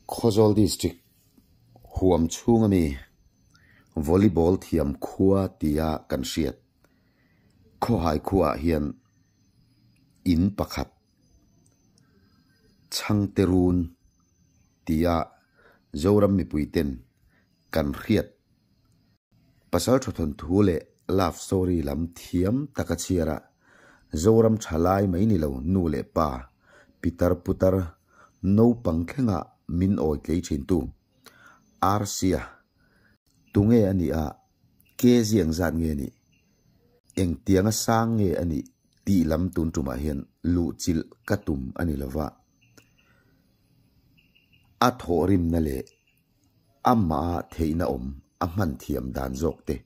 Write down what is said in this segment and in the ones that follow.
Khozol district huam chungami volleyball thiam khua tia kan hriat kho hai khua hian in pakhat chang terun tia zoram mi puiten kan hriat pasal thothon thule love story lam thiam takachiara zoram thalai mai ni lo nu le pa pitar putar no pangkhenga min oi tlei thin tu arsia tunge ani a ke ziang zat nge ni eng tianga sang nge ani ti lam tun tuma hian lu chil katum ani lova a thorim na le amma theina a man thiam dan jok te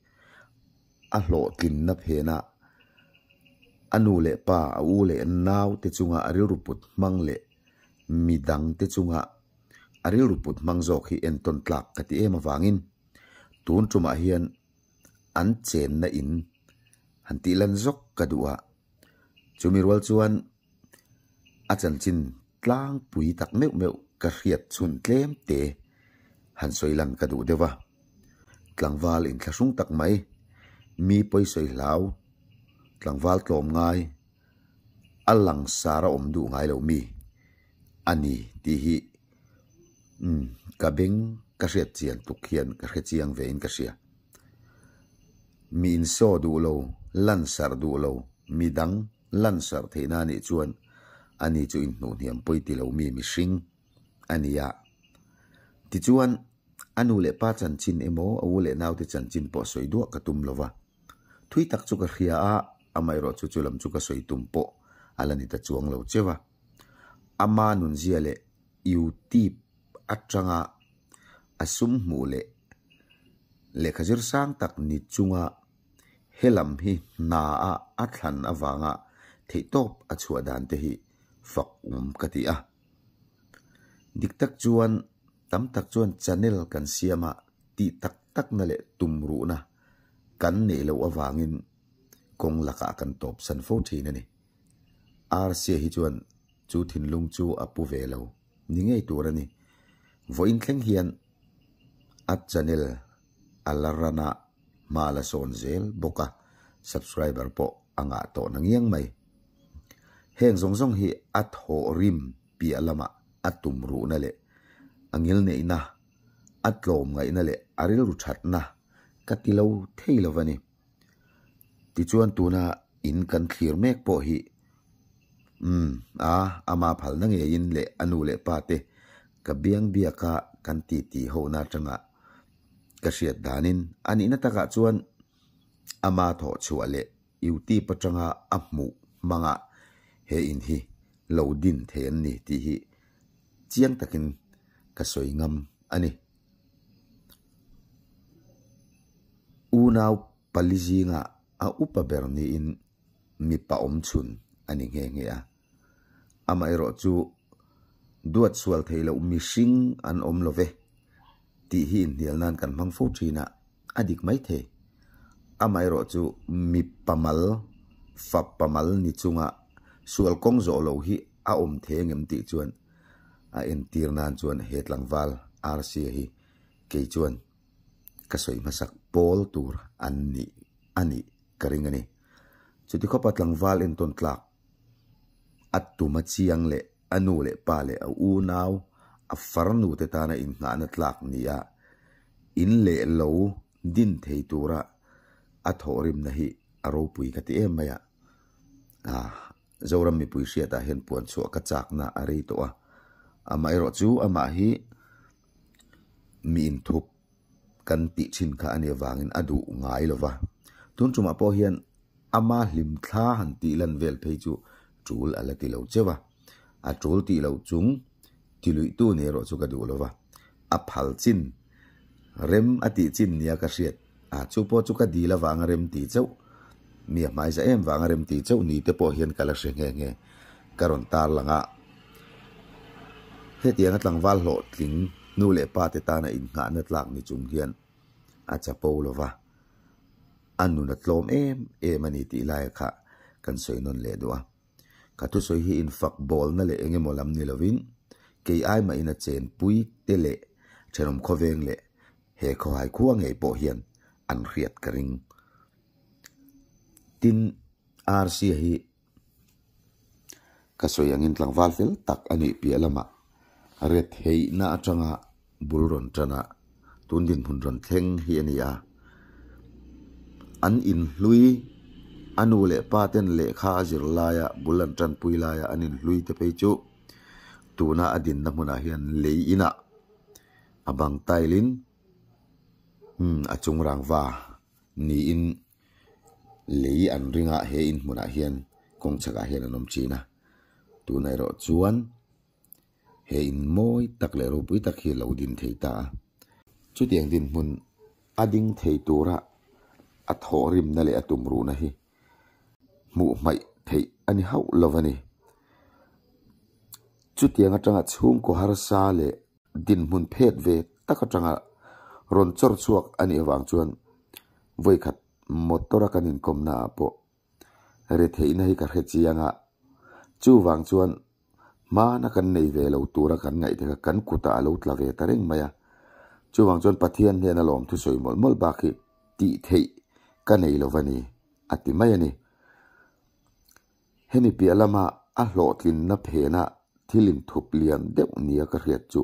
a hlo tin na phena anu le pa u le naw te chunga aril ruput mang le midang te chunga aril ruput mang jok hi en ton tlak kati ema wangin tun tuma hian an chen na in hantilan zok kadua chumirwal chuan a chan chin tlang pui tak meu meu ka hriat chun tlem te han soilan kadu dewa tlangwal in thlasung tak mai mi poi soi hlau tlangwal tlom ngai alang sara om du ngai lo mi ani ti hi kabeng ka hriat chian tukhian ka hre chiang ve in ka sia mi in so du lo lansar du lo mi dang lansar theina ni chuan ani chu in nu niam poi ti lo mi mi hring ania ti chuan anu le pa chan chin emo au le naw te chan chin po soi du ka tum lova thui tak chu ka hria a amai ro chu chulam chu ka soi tum po alani ta chuang lo chewa ama nun zia le youtube atanga asum mu le khajir sang tak ni chunga helam hi na a athlan awanga theitop achua dan te hi fak kati a diktak chuan tam tak chuan channel kan siama ti tak tak na le tumru na kan ne lo awangin kong laka kan top san fo thina ni rc hi chuan chu thinlung chu apu ve lo ningei turani voin thleng hian at channel alarana mala son zel boka subscriber po anga to nangiang mai heng zong hi at ho rim pi alama atum ru na le angil ne ina atlom ngai na le aril ru that na katilo theilovani ti chuan tuna in kan clear mek po hi ama phal na nge in le anu le pa te ka biang biaka kan ti ho na tanga ka hriat danin ani na taka chuan ama tho chua le yuti patanga amu manga he in hi lodin then ni ti hi chiang takin ka soingam ani unaw palizinga a upaber ni in mi pa chun ani nge nge a ama ero chu duat sual theilo mi hring an love ti hi nial nan kan mang fo thina adik mai the amai ro chu mi pamal fa pamal ni chunga sual kong zo lo hi a thengem ti chuan a en tir nan chuan hetlangwal rc hi ke chuan ka soi masak pol tur ani karingani chuti khopat langwal en ton tlak atuma chiang le anu le pa le u naw a farnu te tana in na na tlak nia in le lo din thei tura a thorim na hi aro pui ka ti em maya zoram mi pui sia ta hen puan chu ka chak na ari to a amai ro chu ama hi mi in thup kan ti chin kha ani wangin adu ngai lova tun chuma po hian ama hlim thla han ti lan vel phei chu chul ala ti lo chewa a chul ti lo chung tilui tu ne ro chu ka du lova a phal chin rem ati chin nia ka hriat a chu po chu ka di la wang rem ti chau mi mai za em wang rem ti chau ni te po hian kala hre nge karon tar langa he tiang atlang wal lo tling nu le pa te ta na in nga na tlak ni chung hian a cha po lova anu na tlom ani ti lai kha kan soi non le doa ka tu soi hi in fak bol na le enge molam ni lovin ke ai ma ina chen pui te le thenom khoveng le he kho hai khuang ei po hian an riat karing tin RC hi kasoi angin tlangwal fel tak ani pialama ret hei na atanga bulron tana tundin hunron thleng hi ania an in hlui anu le paten le kha azir laya bulan tan pui laya anin hlui te pe chu tuna adin na huna hian lei ina abang tailin achung rangwa ni in lei an ringa he in huna hian kong chaka hian anom china tunai ro chuan he in moi tak le ro pui tak hi lo din theita chu tiang din mun ading thei tura a thorim na le atum ru na hi mu mai thei ani hau lovani chu tiang atanga chung ko har sa le din mun phet ve tak atanga ron chor chuak ani awang chuan voi khat motora kanin komna po re thei na hi ka khe chianga chu wang chuan ma na kan nei ve lo tura kan ngai te kan kuta lo tla ve tareng maya chu wang chuan pathian he na lom thu soi mol mol ba khi ti thei ka nei lo wani ati mai ani hemi pi alama a hlo tlin na phena thilim thup lian deuh nia ka riat chu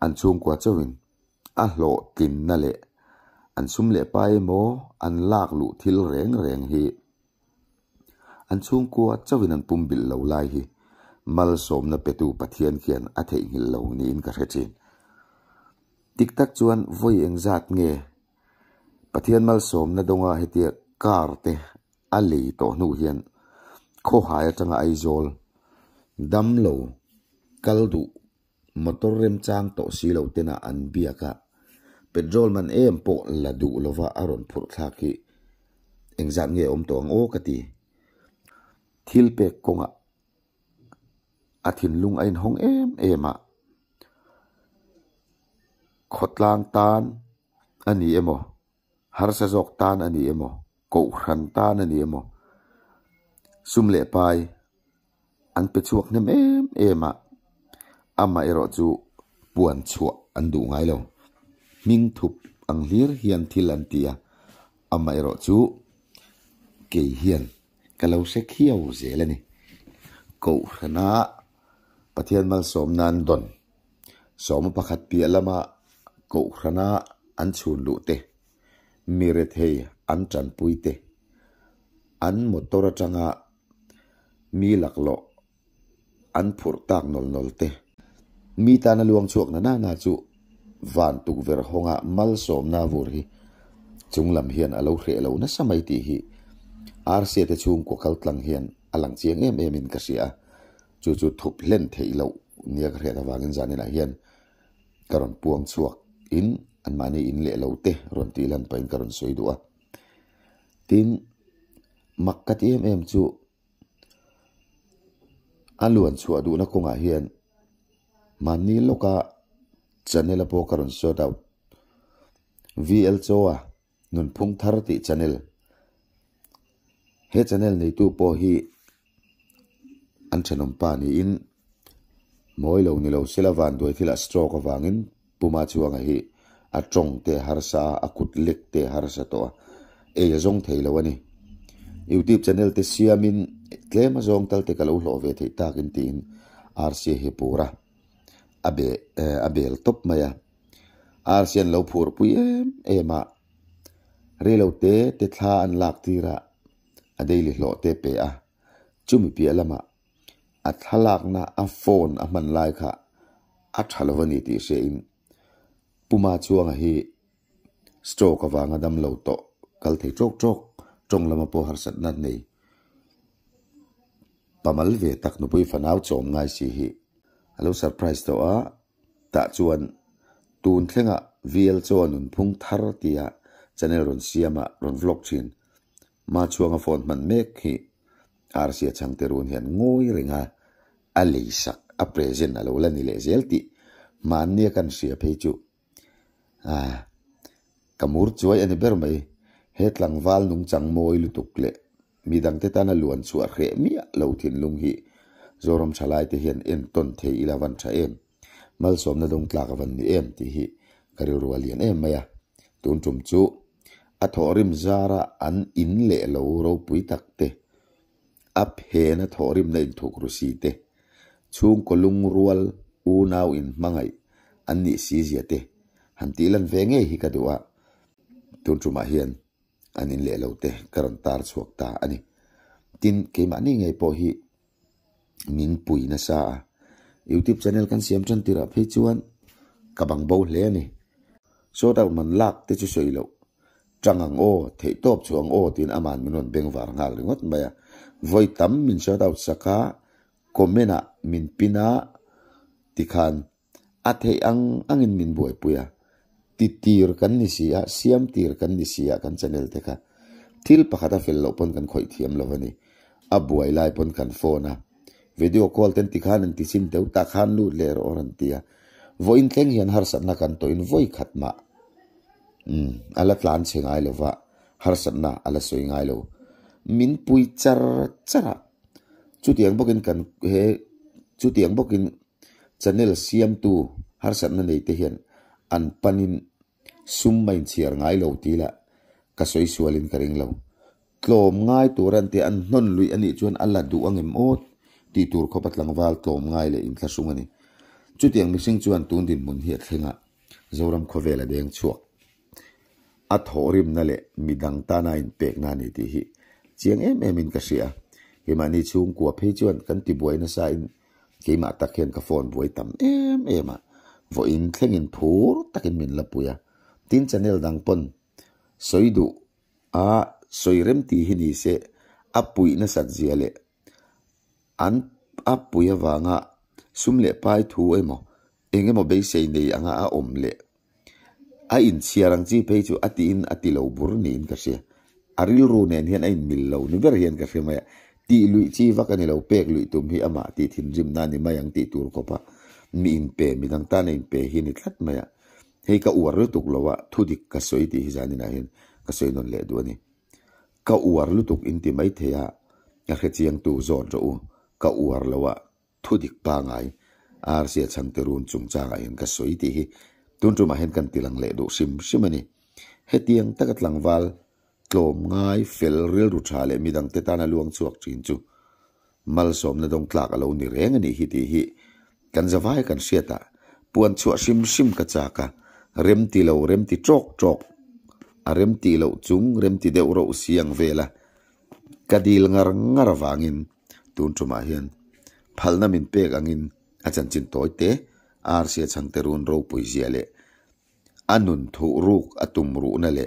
an chung kwa chawin a hlo tlin na le an sum le pai mo an lak lu thil reng reng hi an chung kwa chawin an pumbil lo lai hi mal som na petu pathian khian a thei hil lo ni in ka hrechin tik tak chuan voi eng zat nge pathian mal som na donga hetia kar te a lei to nu hian kho hai atanga aizol dam lo kaldu motor rem chang to si lo tena an biaka petrol man em po la du lova aron phur thaki eng zat nge om to ang o kati thil pe konga athin lung ain hong em ema khotlang tan ani emo har sa jok tan ani emo ko khan tan ani emo sum le pai an pe chuak nem em ema ama ero chu puan chua an du ngai lo ming thup ang hlir hian thil an tia ama ero chu ke hian kalau se khiau zelani ko khana pathian mal som nan don som pakhat pi alama ko khana an chun lu te mire thei an chan pui te an motor atanga mi laklo an phur tak nol nol te mi ta na luang chuak na na chu van tuk ver honga mal som na vur hi chunglam hian alo hre lo na samai ti hi RC te chung ko kal tlang hian alang chiang em em in ka sia chu chu thup len thei lo nia ka hre wangin zanin a hian karon puang chuak in an mani in le lo te ron ti lan pain karon soi duwa tin makkat em chu aluan chu adu na konga hian mani loka channel po karon sort out VL choa nun phung thar ti channel he channel nei tu po hi an chanom pa ni in moi lo ni lo silawan doi thila stroke awangin puma chuanga hi a tong te harsa akut lek te harsa to e zong theilo ani YouTube channel te siamin tlema zong tal te kalo hlo ve thei takin tin RC hi pura abel top maya RCN lo phur pui ema relo te thla an lak tira a daily hlo te pe a chumi pi alama a thalak na a phone a man lai kha a thalawani ti se in puma chuanga hi stroke awanga dam lo to kal thei chok chok tong lama po har sat nat nei pamal ve tak no pui fanau chom ngai si hi alo surprise to a ta chuan tun thlenga VL chuan un phung thar tia channel ron siama ron vlog chin ma chuanga phone man mek hi RC changte run hian ngoi ringa a leisak a present alo la ni le zelti man nia kan sia phei chu kamur chuai ani ber mai hetlang wal nung chang moi lutuk le midang te tana luan chu a khe mi lo thin lung hi zorom chalai te hian en ton the 11 tha em mal som na dong tlak avan ni em ti hi kari rualian em maya tun tum chu a thorim zara an in le lo ro pui tak te ap he na thorim na in thuk ru si te chung kolung rual u naw in mangai an ni si zia te han ti lan ve nge hi ka duwa tun tuma hian anin le lo te karon tar chuak ta ani tin ke ma ni ngai po hi min pui na sa YouTube channel kan siam chan tira phe chuan kabang bo hle ni so da man lak te chu soi lo changang o thei top chuang o tin aman minon beng war ngal ringot maya voi tam min shout out saka komena min pina tikhan athei angin min boi puya ti tir kan ni sia siam tir kan ni sia kan channel te kha thil pakhata fel lo pon kan khoi thiam lo ani abuai lai pon kan phone a video call ten tikhan an ti sin deu ta khan lu ler oran tia voin tleng hian har sat na kan to in voi khatma ala tlan chengai lova har sat na ala soi ngai lo min pui chara chu tiang bokin kan he chu tiang bokin channel siam tu har sat na nei te hian an panin sum main chiar ngai lo tila ka soi sualin karing lo tlom ngai turan te an non lui ani chuan alla du angem ot ti tur khopat langwal tlom ngai le in thlasungani chu tiang mixing chuan tun din mun hi thlenga zoram khovela deng chuak a thorim na le midang ta na in pek na ni ti hi chiang em in ka sia himani chung kwa phe chuan kan ti buai na sa in keima takhen ka phone buai tam em a vo in thlengin phur takin min lapuya tin channel dang pon soidu a soirem ti hi ni se apui na sat ziale an apuya wanga sumle pai thu emo engemo be sei nei anga a omle a in chiarang chi pe chu ati in ati lo bur ni in ka se aril ru nen hian ai mil lo ni ber hian ka se ma ti lui chi wakani lo pek lui tum hi ama ti thin rim na ni mayang ti tur ko pa mi in pe mi dang ta nei pe hi ni thlat maya hei ka uar lu tuk lowa thudik ka soi ti hi zani na hin ka soi non le du ani ka uar lu tuk in ti mai theya a khe chiang tu zon ro ka uar lowa thudik pa ngai ar sia chang te run chung cha ga in ka soi ti hi tun tu ma hen kan tilang le do sim ani he tiang takat langwal tlom ngai fel ril ru tha le midang te ta na luang chuak chin chu mal som na dong tlak alo ni reng ani hi ti hi kan zawai kan siata puan chua sim ka cha ka rem ti lo rem ti chok a rem ti lo chung rem ti deu ro siang vela kadil ngar wangin tun tu ma hian phalna min pek angin achan chin toy te ar sia chang te run ro pui zia le anun thu ruk atum ru na le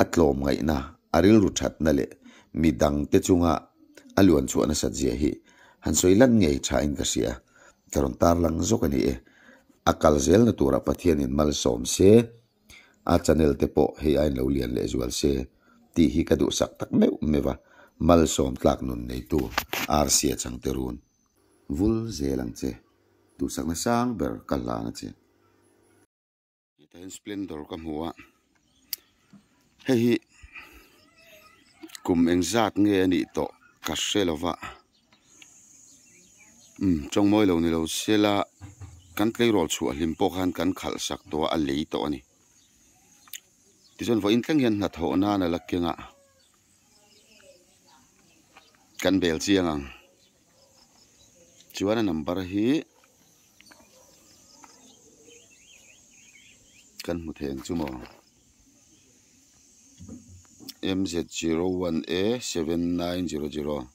atlom ngai na aril ru that na le midang te chunga aluan chu na sat zia hi han soilan ngei tha in ka sia karon tar lang zokani e akal zel na tura pathian in mal som se a channel te po he ain lo lian le zual se ti hi ka du sak tak mewa mal som tlak nun nei tu ar sia chang te run vul zelang che tu sak na sang ber kala na che ten splendor kam huwa hei kum engzat nge ani to kashelova chong moi lo ni lo sela kan tlei rol chu hlim po khan kan khal sak to a lei to ani tizon vo in tlang hian na tho na na lakenga kan bel chiang chuan number hi kan mu theng chumo MZ01A7900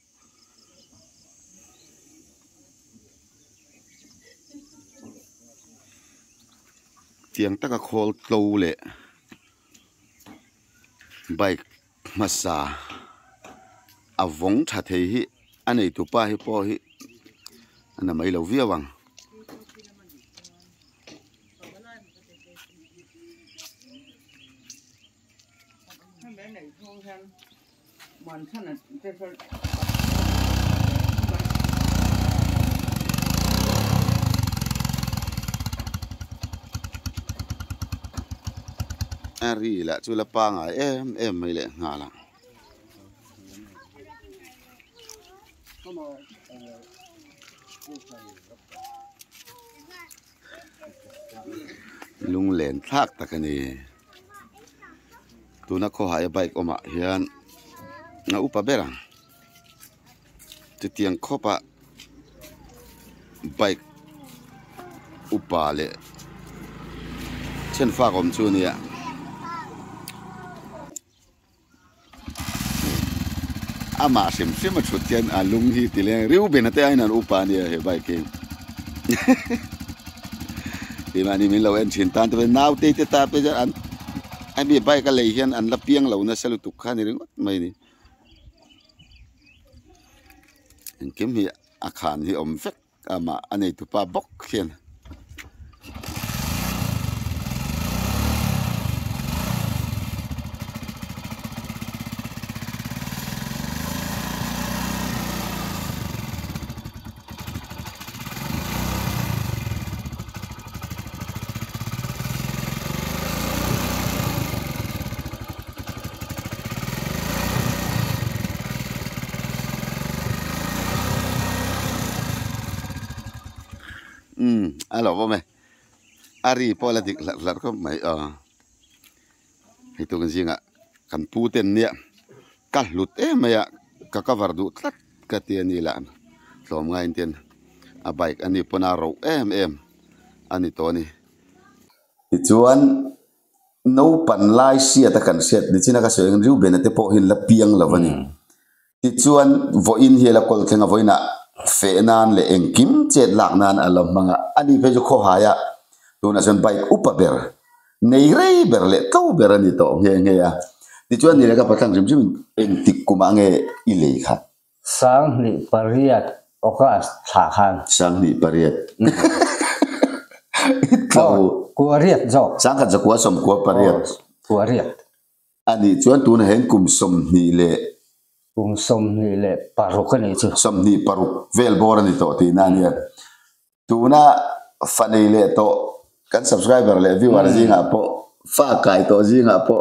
tiang taka khol tlo le bike masa avong tha thei hi anei tu pa hi po hi ana mai lo viawang ari la chu la pa nga em mai le nga la lung len thak takani tuna kho hai bike oma hian na upa berang titiang khopa bike upa le chen fa kom chu nia ama sim sim thutian alung hi tileng riu ben ate ainan upa nia he bike mani min lo en chin tan te naw te ta pe ja an ai bi bai ka lei hian an la piang lo na salu tu kha ni ring mai ni en kem hi a khan hi om fek ama anei tu pa bok hian alo bo me ari politic lar ko mai hitu kan singa kan puten nia kahlut maya ka cover du tlat ka ti ani la hlom ngai ten a bike ani pona ro em ani to ni ti chuan no pan lai sia ta kan set ni china ka soeng riu ben te po hin la piang lawani ti chuan vo in hi la kol thenga voina fe nan le engkim chet lak nan alam manga ani pe jo kho haya tuna son bike upa ber nei rei ber le to ber ani to nge ya ti chuan ni le ka pathang jim jim en tik kuma nge i le kha sang ni pariat oka tha khan sang ni pariat ko kuariat zo sang ka zo kwa som kwa pariat kuariat ani chuan tuna hen kum som ni le som ni le paruk ni chu som ni paruk vel bor ani to ti na ni tuna fanei le to kan subscriber le viewer jinga po fa kai to jinga po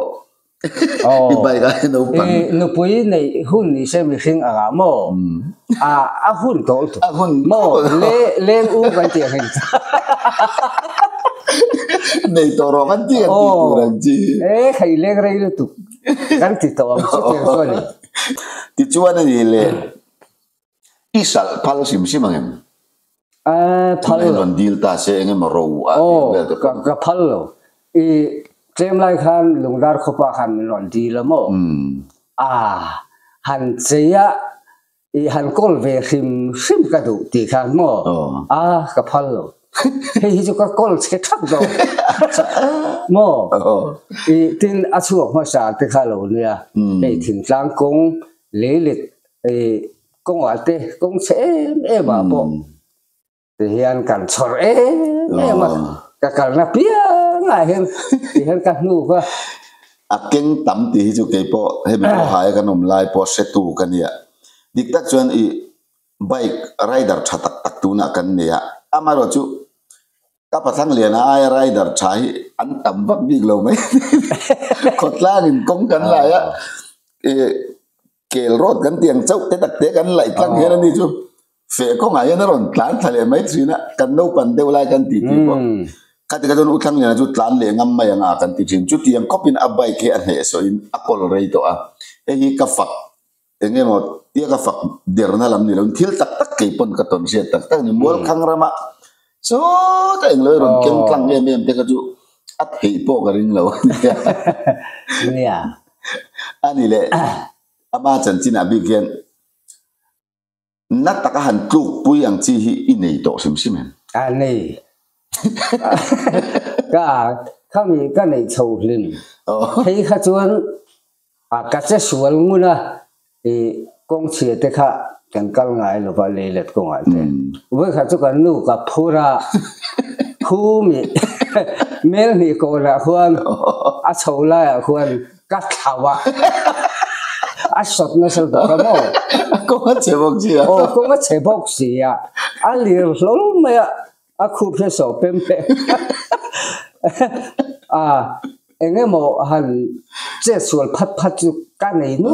ibai ga no pan no pui nei hun ni se mi hing aga mo a hun to a hun mo le u ga ti hen nei to ro kan ti kan ti turan ji khai le rei le tu kan ti to am se te so ni ti chuan ni le isal pal sim simangem phal lon dil ta se engem ro a ka phal lo I tlem lai khan lungdar khopa khan lon dil mo han cheya I han kol ve sim ka du ti khan mo ka phal lo hi chu ka kol che thak do mo I tin a chuak ma sa te kha lo nia ei thin tlang kong le le kong ate kong che ba bo hian kan chor ma ka kal na pia ngai hian ka nu ka a keng tam ti chu ke po he mi po hai ka nom lai po se tu kan ya dik tak chuan I bike rider thatak tak tu na kan nia amaro chu ka pathang le na ai rider chai an tam vak big lo mai khotla in kong kan la ya kel road kan tiang chau te tak te kan lai tlang hian ni chu fe ko ngai na ron tlan thale mai trina kan no pan deu lai kan ti po ka te ka don uthang ne chu tlan le ngam mai anga kan ti thin chu tiang kopin a bike he an he so in a kol rei to a hi ka fak enge mo tia ka fak der na lam ni lo thil tak tak ke pon ka ton se tak tak ni mol khang rama so ta eng lo ron kem tlang em te ka chu at hei po ka ring lo nia ani le ama chan chin abi gen nát ta hành trục bùi ăn chi hi in này tổ sim sim hen này ka mi ka nei chou lim hei kha chuan ka che sual nguna kong chhe te kha kan kal ngai lo ba le let ko ngai te we kha chu kan nu ka phura khu mi mel ni ko la khuan a chou la khuan ka thawa a shot na sel ba mo ko che bok ji ko che bok si ya a lir lol me a khu phe so pem pe enge mo han che sual phat phat chu ka nei nu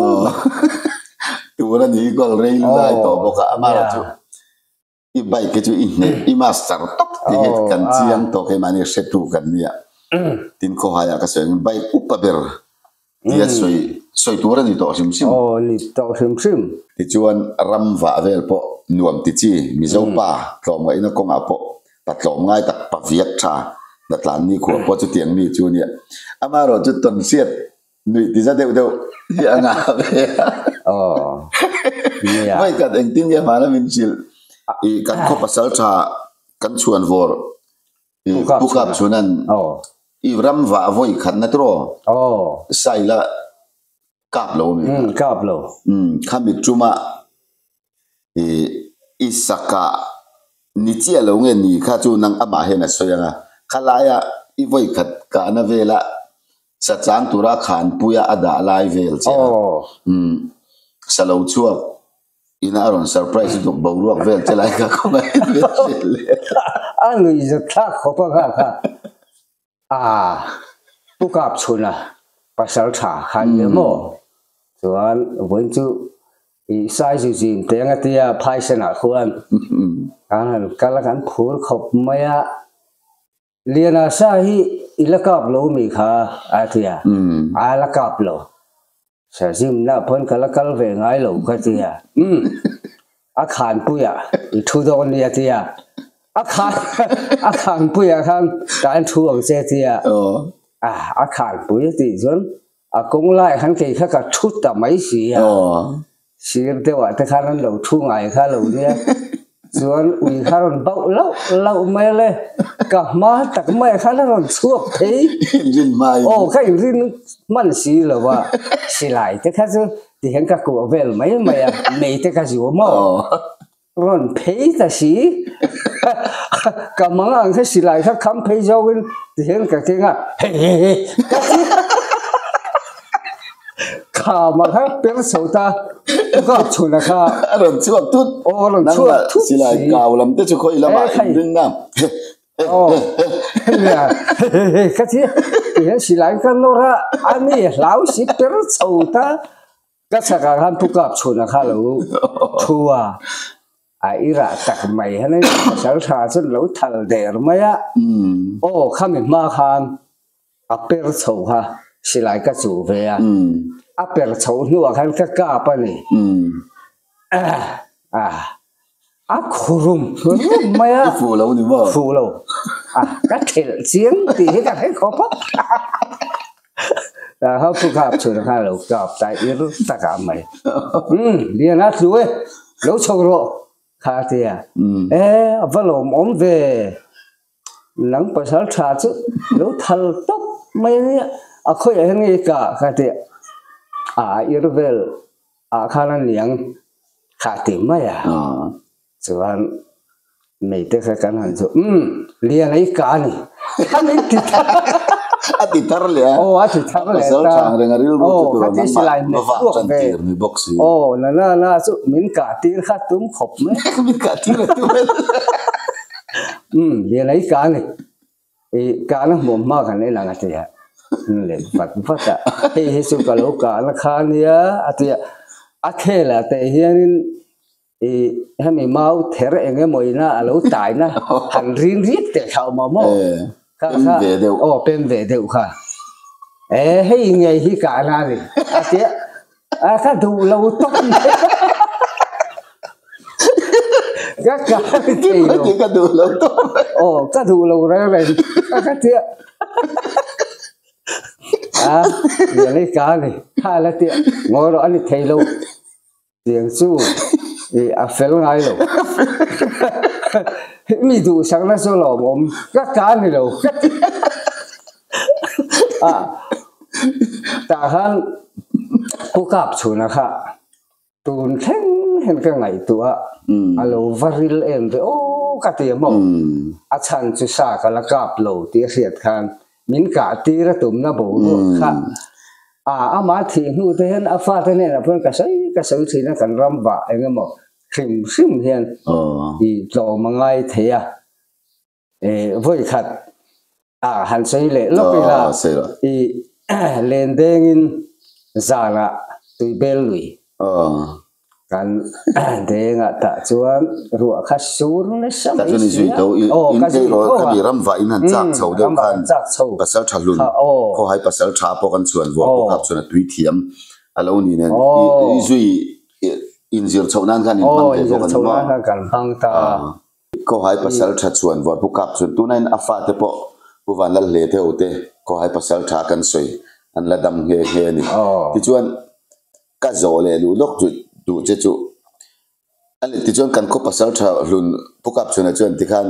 tu ra ni gol rei lai to boka amara chu I bai ke chu I master top ti het kan chiang to ke mani se tu kan nia tin ko haya ka seng bai upaber dia soi tura ni to sim ni to sim ti chuan ram va vel po nuam ti chi mi zo pa tlom ngai na ko nga po patlom ngai tak pa viet tha na tlan ni ko po chu tiang mi chu ni amaro chu ton siet nui ti za deu ti anga ve mai ka eng tin ya mala min sil I kan ko pasal tha kan chuan vor pukap chunan I ram va voi khat na tro sai la kap lo mi kap lo khamit chuma isaka ni chia lo nge ni kha chu nang ama he na soyanga khalaya I voi khat ka na vela sa chang tura khan puya ada lai vel che salo chuak ina aron surprise dok bawruak vel chelai ka ko mai anu is thak khopa kha pukap chuna pasal tha khan le mo chuan when chu I sai ju jin tenga tia phaisana khuan an kalakan phur khop maya liana sa hi ilakap lo mi kha atia alakap lo sa jim na phon kalakal ve ngai lo kha tia a khan puya I thu don ni atia a khan puya khan kan thu ang se tia a khan puya ti zon a kong lai khan ke kha ka thut ta mai si ya sir te wa te khan lo thu ngai kha lo nia chuan ui kha ron bau lo mai le ka ma tak mai kha ron chuak thei rin mai kha rin man si lo wa si lai te kha chu ti hen ka ko vel mai nei te ka ju mo ron phei ta si ka mang ang kha si lai kha kham phei jo win ti hen ka ke nga kha ma kha per sotaก็ชุนนะคะอารมณ์ช่วงทุดสิลายกาวลำเตจุคอยละมาดึงน้ำเนี่ยก็ที่เห็นสิลายกันโนระอันนี้เหล่าสิเปิร์สูตาก็สักการทุกข์ชุนนะคะเราชัวไอ้ระตักไม่ให้ในสารชาติเราทันเดอร์ไม่อะข้ามีมาคานอัปเปิร์สูฮะสิลายก็จูเวียอัปเปิร์สูนัวขันก็กล้าปะนี่คุรุมไม่อะฟูเราหนิว่าฟูเราก็เถียงเสียงตีให้กันให้ขอพักแต่เขาพูดขับชนข้าเรากับใจรู้ตักไม่เรียนนัดด้วยเราชกเราข้าเทียว่าเราอมเวหลังประชาชาติเราทัลตบไม่เนี่ยคุยอย่างนี้ก็ข้าเทียอีรูเวลข้านั่นเลี้ยงข้าเทียไม่ส่วนไม่ได้แค่การหันจุเรียนอะไรกันนี่ข้าไม่ติดติดทาร์เลยติดทาร์เลยแต่ชางเรื่องอะไรรู้ตัวข้าที่สิไลน์ไม่พวกเบ์มีบ็อกซี่น่าสุมินกาตีร์ข้าตุ้มขบไหมมินกาตีร์ตุ้มเรียนอะไรกันนี่การนั้นผมมากกันในหลังอาทิตย์เลยฟัดเฮ้สุกาโลกานะข้าเนี่ยอาทิตย์อาเคล่ะแต่เฮียนี่ให้มีเมาเทระเองก็มวยนะเราตายนะหันริ้นริดแต่เขามาโม่เป็นเวเดียวเป็นเวเดียวค่ะให้ยังไงที่การนั่นเลยอาเจ้าข้าดูเราต้องก็การที่ก็ดูเราต้องก็ดูเราอะไรข้าเจ้าอย่างนี้การเลยข้าแล้วเจ้างอเราอันนี้เทโลเสียงสู้เฟลไงหรอมีดูสักนัดโซโล่ผมก็การนี่หรอแต่ฮะผู้ขับชนนะคะตูนแข็งเห็นกันไงตัวเราวาริลเอ็นไปกติยมอาจารย์จุสากันละกับโลตีเสียดคันมินกาตีระตุ่มนะบุรุษค่ะอามาทิ้งหูเห็นอาฟาเทเนี่ยนะเพื่อนก็ใช้ทีนั้นกันรำบะเองก็ซิมเฮียนโจมังไงเทียวุ่ยขัดหันใช้เล่ลบไปละเลนเดงินซาละตุยเบลลุย กันเด้งตะจวนรัวคัสูรเลยสมัยนี้โอ้กันที่รอกันดีรำไว้นั่นจากเสาเดียวกันภาษาชาลุนเขาให้ภาษาชาพอกันส่วนวัวพวกกับส่วนตุยเทียมอะไรนี่เนี่ยอีซุยอินเสียชาวนั้นกันอินบังเกกันว่าเขาให้ภาษาชาส่วนวัวพวกกับส่วนตัวนั้นอัฟาเตปผู้วันละเละเท่าเตเขาให้ภาษาชากันสวยอันละดำเฮนี่ที่ชวนก็โจเลยดูลกจุดดูเจ้าอันนี้ที่ชวนกันก็ภาษาชาลุนพวกกับส่วนชวนที่ขัน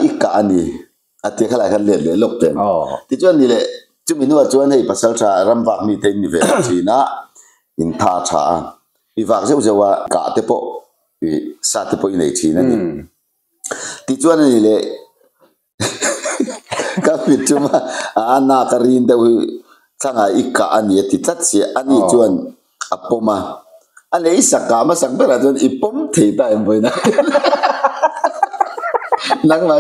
อีกการนี้อันที่เขาหลายกันเล่นเลยลกเต็มที่ชวนนี่แหละจุดมีนัวชวนให้ภาษาชารำบากมีเต็มนิเวศชีนะอินท่าชาอีฝากเจ้าจะว่ากาเตปอีซาเตปอีในชีนั่นนี่ที่ชวนนี่แหละก็พิจารณาอันนักเรียนเดี๋ยวทั้งอีกการนี้ที่ทัดเสียอันนี้ชวนอัปปมาอันนี้สักการมาสักเมื่อไรจนอีปุ่มที่ได้ยังไงนะนักไหน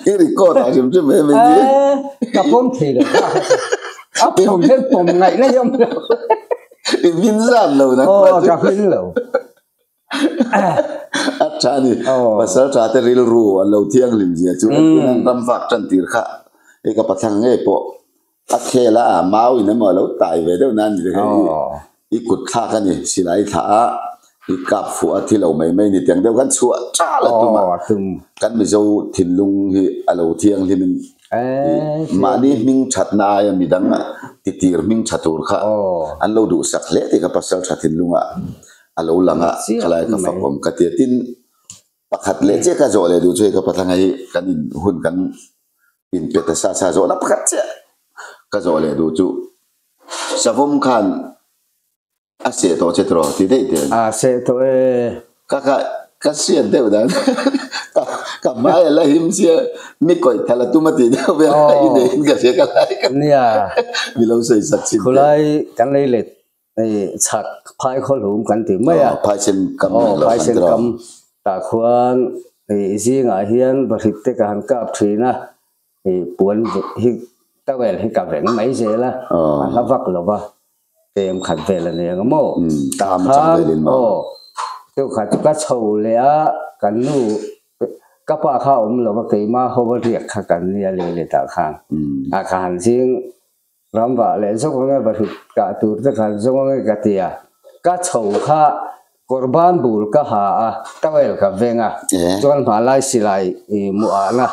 อีริโก้ตาชิมชิมไม่ดีกับปุ่มที่เลยอ่ะผมเห็นปุ่มไงนะยมอีวินซันเลยนะกับวินเลยอาจารย์นี่ภาษาชาติริลรู้อันเราเที่ยงลิมเสียจุดนั้นรำฝักจันติร์ค่ะเอกปัจจังเงี้ยพออักเคละมาวินมาแล้วตายไปเดี๋ยวนั้นเลยอีกุดท่ากันนี่สิไลท่าอีกับฝัวที่เราไม่นี่เตียงเดียวกันชัวจ้าละตัวมากันไม่เจ้าถิ่นลุงที่เราเที่ยงที่มันมานี่มิงชัดนายมีดังติตีร์มิงชัดตัวค่ะอันเราดูสักเละที่กับภาษาชาติถิ่นลุงเราหลังคลายกับฝักผมกระเทียตินปักขัดเละเจ้าก็โจเลยดูช่วยกับพัฒนากันหุ่นกันอินเป็ดซาโจนับขัดเจ้าก็โจเลยดูจู่สะพมขันอาเสียตัวเจตรอที่ได้เดียวอาเสียตัวก็เสียเดียวนั้นกับไม้อะไรหิมเสียไม่ก่อยทะเลตุ้มตีเดียวไปอะไรเนี่ยก็เสียกันอะไรกันเนี่ยมีเราใส่สักชิ้นคนไรกันเลยเล็ดไอ้ฉักพายคนหูกันถึงไม่พายเช่นกำพายเช่นกำตาควานไอ้สิ่งอาเฮียนบริเตกันกับทีนะไอ้ปวนที่ตะเวนให้กับแหงไม่เสียละแล้ววักหรือว่าเต็มขัดเวลเนี่ยก็โม่ตามจังเลยโอ้เจ้าขัดก็โชว์เลยกันนู่ก็ป้าเข้าหรือว่าเกี่ยมาเขาเรียกกันเนี่ยเลยตาข้างอาคารสิ่งรำบากเลยส่งเงินบริกาตูตะการส่งเงินกติยาก็โชว์ข้ากรบานบุลก็หาตะเวลกับเวงจนมาไล่สิไลมัวนะ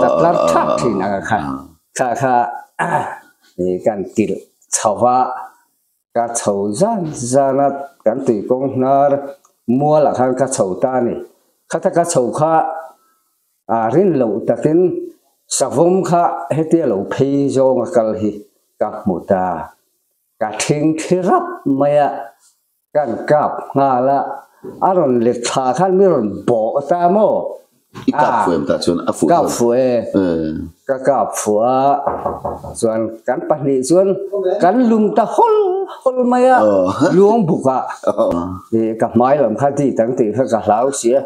แต่ตัดทักที่นั่นค่ะค่ะนี่การกินชาวบ้านก็ชาวจานกันตีกงนามัวหลักการก็ชาวตานี่ข้าถ้าก็ชาวข้ารินเหล่าตะกินสะวมข้าให้เตี้ยเหล่าพีโจงกัลฮีกับมุตาก็ทิ้งที่รับไม่กันกับงาละอารมณ์เล็กขาขันไม่รอนบอกตามออีกับฝืนแต่ส่วนฝืนกับฝืนก็กับฝืนส่วนกันปนิส่วนกันลุงตะฮอลไม่ลวงบุกนี่กับไม้ลำคาที่ตั้งตีเขากับเหลาเสีย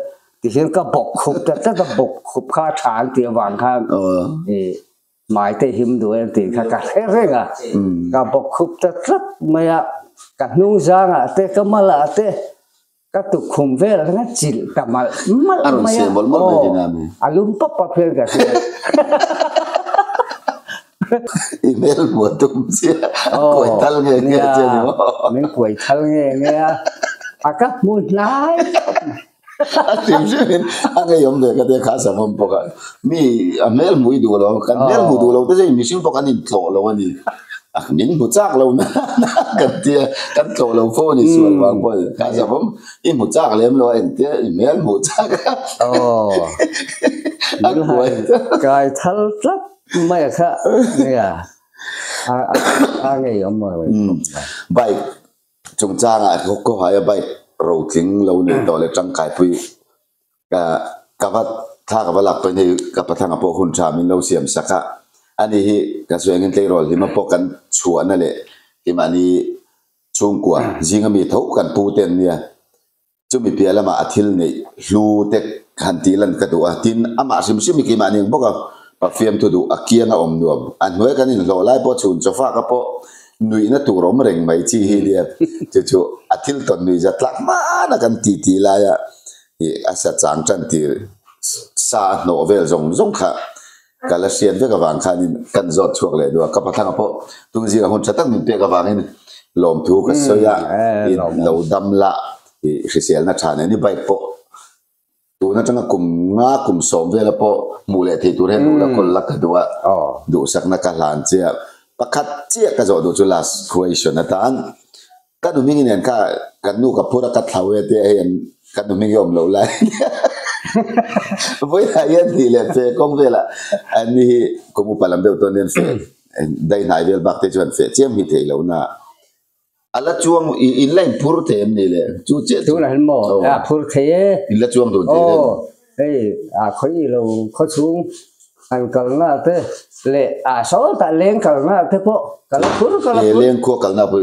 ที่เห็นก็บกขุบแต่ถ้าก็บกขุบข้าฐานเตียวางข้างนี่หมายเตหิมด้วยตีข้ากัดเร่งกับบกขุบแต่ทัดไม่กันนุ่งจางเตะก็มาละเตะก็ตุกคุมเวลงั้นจิตแต่มาไม่อารมณ์ปั๊บปั๊บเพื่อนกันอีเมลบัวตุ้มเสียกวยทัลเงี้ยเจ้าหนูมันกวยทัลเงี้ยอากับมุนไล่จริงจริงอันนี้ยอมเด็กก็เด็กข้าสมมปกันมีเมลมุยดูเรากันเมลมุยดูเราแต่จะมีสิ่งปกันนี่โตเราวันนี้มินมุจักเรานะกันเตี้ยกันโตเราโฟนี่ส่วนบางคนข้าสมมอีมุจักเลี้ยมเราเองเตี้ยอีเมลมุจักอันกวยกายทัลทับไม่ค่ะเนี่ยอะไรอย่างเงี้ยใบจงจ้างเขาก็หายใบเราทิ้งเราเนี่ยต่อเลยจังไก่พุยกับว่าถ้ากับว่าหลักไปในกับประธานกับพวกคุณชามินเราเสียมสักอันนี้กระทรวงเงินเตยรอที่มาพบกันชวนนั่นแหละที่มันนี้ช่วงกว่าจริงก็มีเท่ากันปูเต็นเนี่ยจะมีเพียละมาอาทิตย์นี่รูเต็กหันตีลันกระดูกทินอามาซิมมีกี่มันยังพวกกับปะเฟียมตัวดูอาเกียงอมดวมอันเมื่อกันนี่เราไล่พอชุนจะฟ้ากับพอ nui na tu rom reng mai chi hi dia chu athil ton nui za tlak ma na kan ti la ya e asa chang chan ti sa novel zong kha kala sian ve ka wang khanin kan zot chuak le do ka pathang po tu ji hon chatang min pe ka wangin lom thu ka soya lo dam la e risial na thane ni bai po tu na changa kum som ve la po mu le thi tu re du la kol la ka duwa du sak na ka lan chia pakhat chia ka zo du chu last question na tan ka du mingin en ka kan nu ka pura ka thawe te en ka du ming yom lo lai với hai anh thì là phê công về là anh đi có một bài làm đầu tiên nên phê đây này về bác thì chuẩn phê chiếm thì thấy lâu na ala chuông in lên phur thêm này là chú chết chú là hình mồ phur thế in là chuông đầu tiên đây khối lâu khối xuống anh cần là thế lệ số tại lên cần là thế bộ cần là phur lên cô cần là phur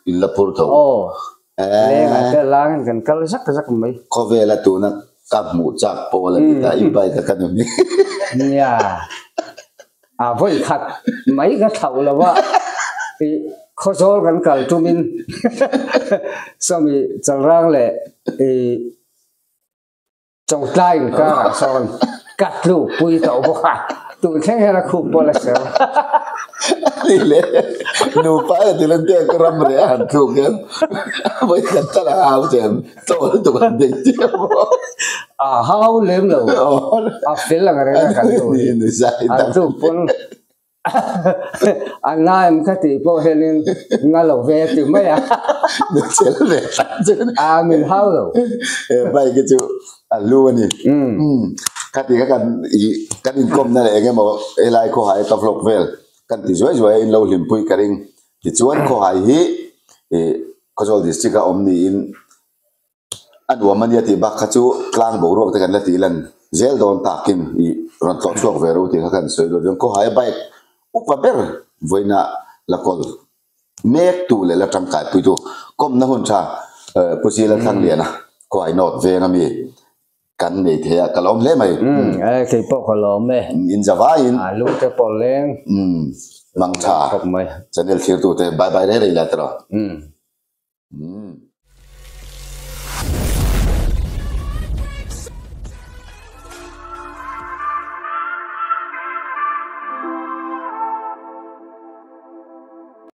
in là phur thầu lên cái lang cần rất mấy có về là tụi nó cặp mũ chặt po là người ta im bay ta cần gì nha với thật mấy cái thầu là vợ thì khó số gần cả chúng mình xong rồi chẳng rang lệ thì trong tay người ta là son cắt lụ bùi tàu bọc tụi thế là khu po là sao đi lệ nụ phải thì lên tiền cái ram rẻ hẳn thuộc cái với cái ta là áo chém tôi tụi anh định chứ hao lên rồi phê là cái này cái tụi tụi pun anh em cái thì po helin ngay lâu về từ mấy được chết về chứ mình hao rồi vậy cái chú luôn đi cái thì cái income này cái mà lại có hai tập lộc về kan ti zoi zoi in lo limpui karing ti chuan ko hai hi Kozol district a omni in an wamania ti bak khachu tlang bo ro te kan la ti lan zel don takin I ron to chuak ve ro ti kha kan soi do ko hai bike upa ber voina la kol mek tu le la tang kai pu tu kom na hon cha pusi la thang liana ko ai not ve ngami kan nei the ka lom le mai cái bộ ka lom me in java in lu te po leng mang cha channel thir tu te bye bye re la tra